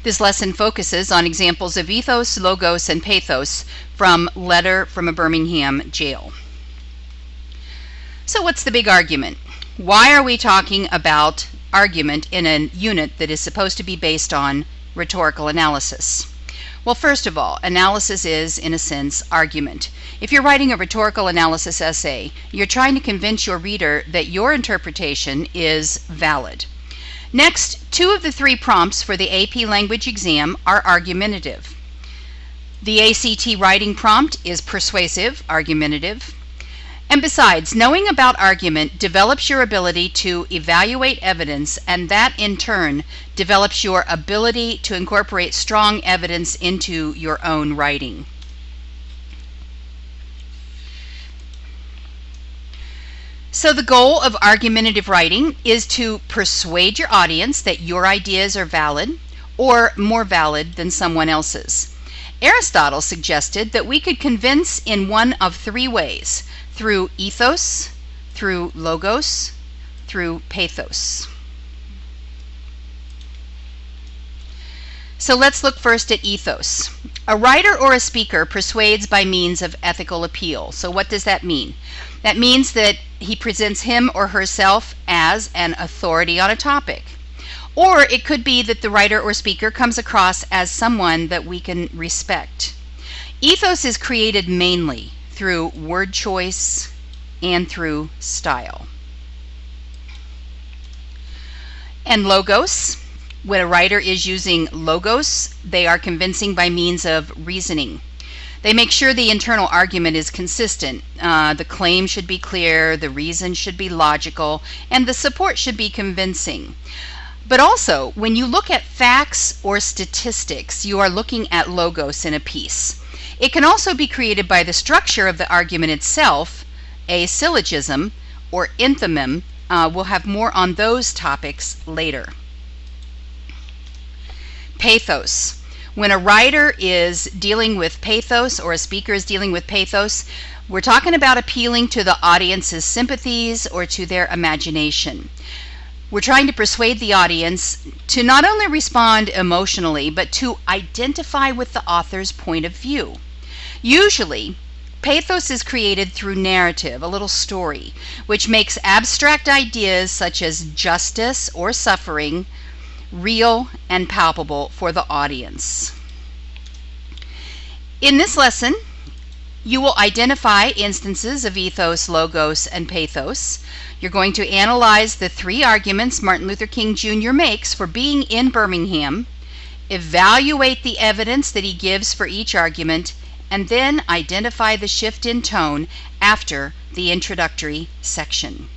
This lesson focuses on examples of ethos, logos, and pathos from Letter from a Birmingham Jail. So what's the big argument? Why are we talking about argument in a unit that is supposed to be based on rhetorical analysis? Well, first of all, analysis is, in a sense, argument. If you're writing a rhetorical analysis essay, you're trying to convince your reader that your interpretation is valid. Next, 2 of the 3 prompts for the AP language exam are argumentative. The ACT writing prompt is persuasive, argumentative. And besides, knowing about argument develops your ability to evaluate evidence, and that in turn develops your ability to incorporate strong evidence into your own writing. So the goal of argumentative writing is to persuade your audience that your ideas are valid or more valid than someone else's. Aristotle suggested that we could convince in one of 3 ways: through ethos, through logos, through pathos. So let's look first at ethos. A writer or a speaker persuades by means of ethical appeal. So what does that mean? That means that he presents him or herself as an authority on a topic. Or it could be that the writer or speaker comes across as someone that we can respect. Ethos is created mainly through word choice and through style. And logos, when a writer is using logos, they are convincing by means of reasoning. They make sure the internal argument is consistent. The claim should be clear, the reason should be logical, and the support should be convincing. But also, when you look at facts or statistics, you are looking at logos in a piece. It can also be created by the structure of the argument itself, a syllogism or enthymeme. We'll have more on those topics later. Pathos. When a writer is dealing with pathos or a speaker is dealing with pathos, we're talking about appealing to the audience's sympathies or to their imagination. We're trying to persuade the audience to not only respond emotionally, but to identify with the author's point of view. Usually, pathos is created through narrative, a little story, which makes abstract ideas such as justice or suffering real and palpable for the audience. In this lesson, you will identify instances of ethos, logos, and pathos. You're going to analyze the 3 arguments Martin Luther King Jr. makes for being in Birmingham, evaluate the evidence that he gives for each argument, and then identify the shift in tone after the introductory section.